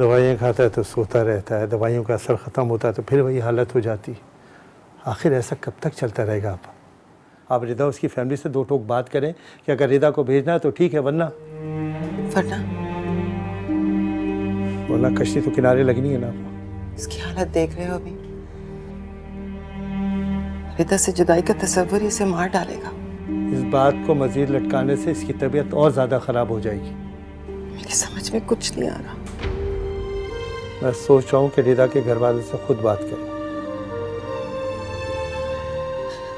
दवाइयाँ खाता है तो सोता रहता है, दवाइयों का असर ख़त्म होता है तो फिर वही हालत हो जाती। आखिर ऐसा कब तक चलता रहेगा? आप रिदा उसकी फैमिली से दो टोक बात करें कि अगर रिदा को भेजना है तो ठीक है, वरना कश्ती तो किनारे लगनी है ना। इसकी हालत देख रहे हो अभी। रिदा से जुदाई का तस्वर इसे मार डालेगा। इस बात को मजीद लटकाने से इसकी तबीयत और ज़्यादा ख़राब हो जाएगी। मेरी समझ में कुछ नहीं आ रहा। मैं सोच रहा हूँ कि रिदा के घर वालों से खुद बात करें।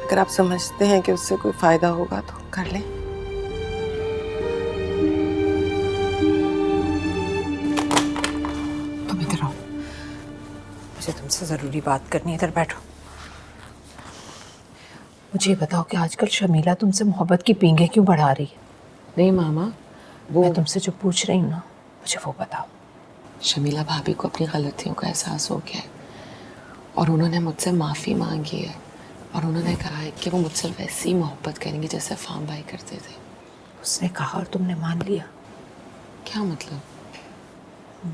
अगर आप समझते हैं कि उससे कोई फायदा होगा तो कर लें। तुम इधर आओ, मुझे तुमसे जरूरी बात करनी है। इधर बैठो। मुझे ये बताओ कि आजकल शमीला तुमसे मोहब्बत की पींगे क्यों बढ़ा रही है? नहीं मामा, वो मैं तुमसे जो पूछ रही हूँ ना, मुझे वो बताओ। शमीला भाभी को अपनी गलतियों का एहसास हो गया है और उन्होंने मुझसे माफ़ी मांगी है और उन्होंने कहा है कि वो मुझसे वैसी ही मोहब्बत करेंगे जैसे फार्म भाई करते थे। उसने कहा और तुमने मान लिया? क्या मतलब?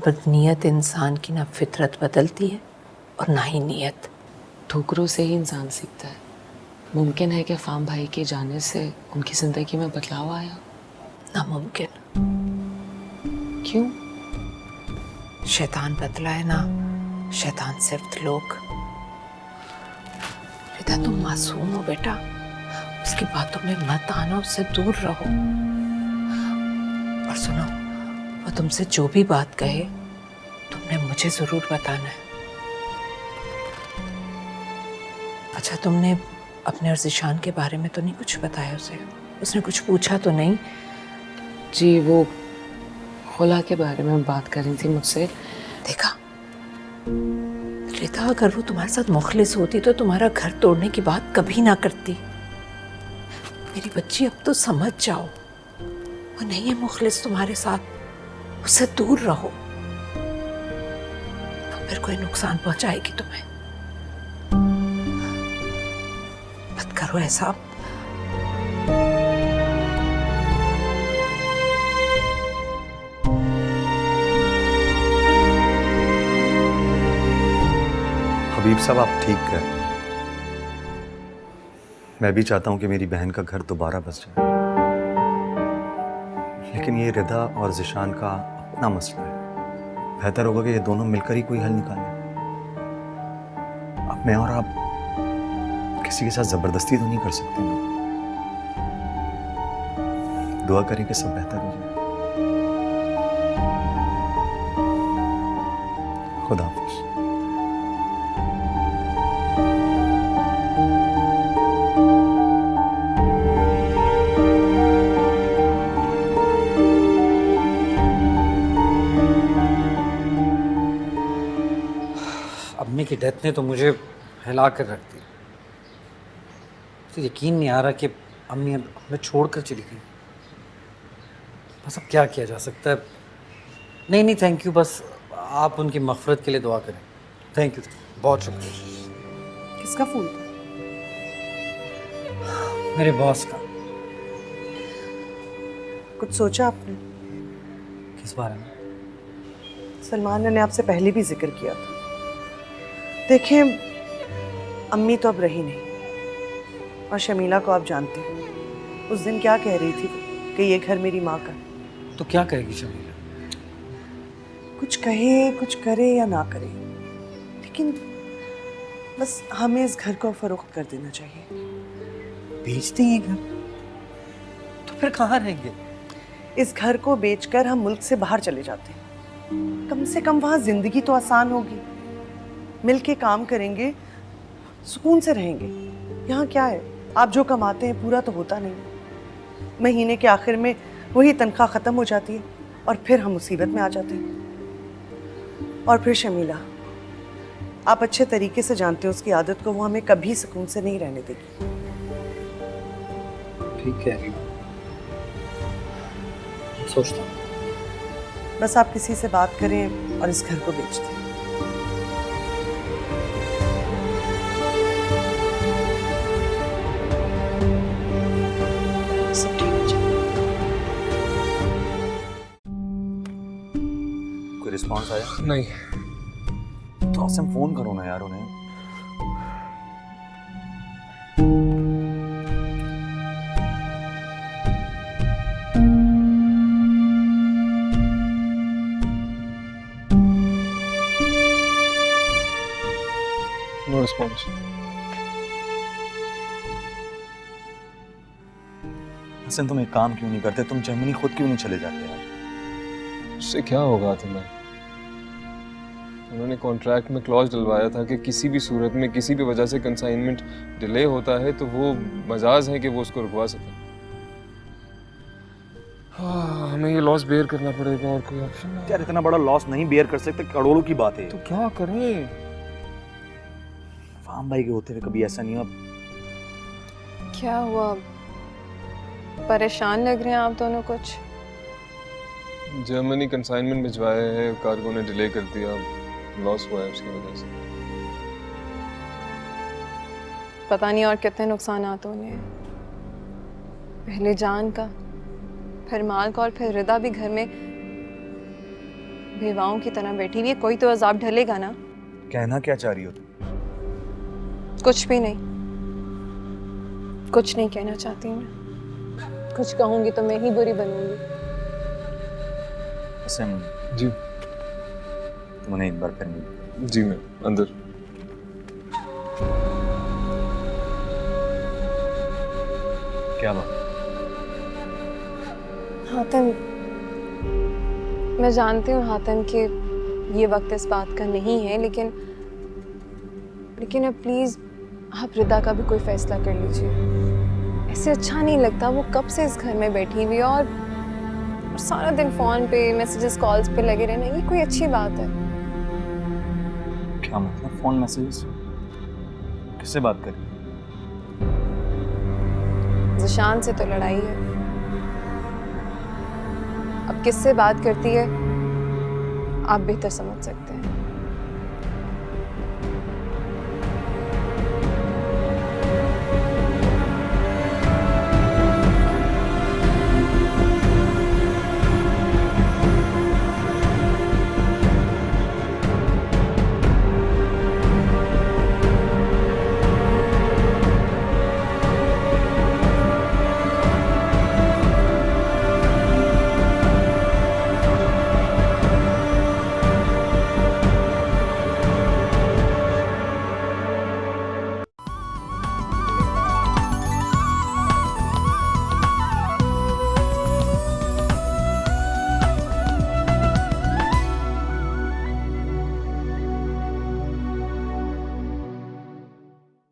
बदनीयत इंसान की ना फितरत बदलती है और ना ही नीयत। ठोकरों से ही इंसान सीखता है। मुमकिन है कि फार्म भाई के जाने से उनकी ज़िंदगी में बदलाव आया? नामुमकिन। क्यों? शैतान बदला है ना, शैतान सिर्फ लोग। रिदा तुम मासूम हो बेटा, उसकी बातों में मत आना, उससे दूर रहो। और सुनो, वो तुमसे जो भी बात कहे तुमने मुझे जरूर बताना है। अच्छा, तुमने अपने और ज़िशान के बारे में तो नहीं कुछ बताया उसे? उसने कुछ पूछा तो नहीं? जी, वो खुला के बारे में बात कर रही थी मुझसे। देखा रिदा, अगर वो तुम्हारे साथ मुखलिस होती तो तुम्हारा घर तोड़ने की बात कभी ना करती। मेरी बच्ची, अब तो समझ जाओ, वो नहीं है मुखलिस तुम्हारे साथ, उससे दूर रहो। फिर कोई नुकसान पहुंचाएगी तुम्हें। मत करो ऐसा। हबीब साहब, आप ठीक करें। मैं भी चाहता हूं कि मेरी बहन का घर दोबारा बस जाए, लेकिन ये रिदा और ज़िशान का अपना मसला है। बेहतर होगा कि ये दोनों मिलकर ही कोई हल निकालें। अब मैं और आप किसी के साथ जबरदस्ती तो नहीं कर सकते ना। दुआ करें कि सब बेहतर हो जाए। खुदा हाफिज़। अम्मी की डेथ ने तो मुझे हिला कर रख दी। तो यकीन नहीं आ रहा कि अम्मी हमें छोड़कर चली गई। बस अब क्या किया जा सकता है। नहीं नहीं, थैंक यू। बस आप उनकी मग़फ़िरत के लिए दुआ करें। थैंक यू, बहुत शुक्रिया। किसका फोन था? मेरे बॉस का। कुछ सोचा आपने? किस बारे में? सलमान ने आपसे पहले भी जिक्र किया था। देखिए, अम्मी तो अब रही नहीं और शमीला को आप जानते हैं। उस दिन क्या कह रही थी कि ये घर मेरी माँ का। तो क्या कहेगी शमीला? कुछ कहे, कुछ करे या ना करे, लेकिन बस हमें इस घर को फरोख्त कर देना चाहिए। बेच दें ये घर? तो फिर कहाँ रहेंगे? इस घर को बेचकर हम मुल्क से बाहर चले जाते हैं। कम से कम वहाँ जिंदगी तो आसान होगी। मिल के काम करेंगे, सुकून से रहेंगे। यहाँ क्या है, आप जो कमाते हैं पूरा तो होता नहीं। महीने के आखिर में वही तनख्वाह ख़त्म हो जाती है और फिर हम मुसीबत में आ जाते हैं। और फिर शमीला, आप अच्छे तरीके से जानते हो उसकी आदत को, वो हमें कभी सुकून से नहीं रहने देगी। ठीक है, सोचता हूँ। बस आप किसी से बात करें और इस घर को बेच दें। सब ठीक हो जाएगा। कोई रिस्पॉन्स रिस्पॉन्स आया? नहीं। तो आसिम फोन करो ना यार उन्हें। No response. आसिम तुम एक काम क्यों नहीं करते? तुम जर्मनी खुद क्यों नहीं चले जाते यार? उससे क्या होगा तुम्हें? उन्होंने कॉन्ट्रैक्ट में क्लॉज डलवाया था कि किसी भी सूरत में किसी भी वजह से कंसाइनमेंट डिले होता है तो वो मजाज है कि वो उसको रुकवा सके। हमें ये लॉस बेयर करना पड़ेगा और कोई ऑप्शन नहीं। यार इतना बड़ा लॉस नहीं बेयर कर सकते, करोड़ों की बात है। तो क्या करें? फार्म भाई के होते हुए कभी ऐसा नहीं हुआ। क्या हुआ? परेशान लग रहे हैं आप दोनों कुछ। जर्मनी कंसाइनमेंट भिजवाया है, कार्गो ने डिले कर दिया, लॉस हुआ है उसकी वजह से। पता नहीं और कितने नुकसान होने हैं। पहले जान का, फिर माल का और फिर रिदा भी घर में बेवाओं की तरह बैठी हुई है। कोई तो अजाब ढलेगा ना। कहना क्या चाह रही हो तुम? कुछ भी नहीं, कुछ नहीं कहना चाहती मैं। कुछ कहूंगी तो मैं ही बुरी बनूंगी। आसिम जी। तुम उन्हें एक बार फिर मिलो। जी मैं अंदर। क्या बात? हातिम, मैं जानती हूँ हातिम कि ये वक्त इस बात का नहीं है, लेकिन अब प्लीज़ आप रिदा का भी कोई फैसला कर लीजिए। ऐसे अच्छा नहीं लगता। वो कब से इस घर में बैठी हुई है और सारा दिन फ़ोन पे मैसेजेस कॉल्स पे लगे रहना, ये कोई अच्छी बात है? क्या मतलब फोन मैसेजेस? किससे बात कर रही हो? ज़िशान से तो लड़ाई है। अब किससे बात करती है आप बेहतर समझ सकते हैं।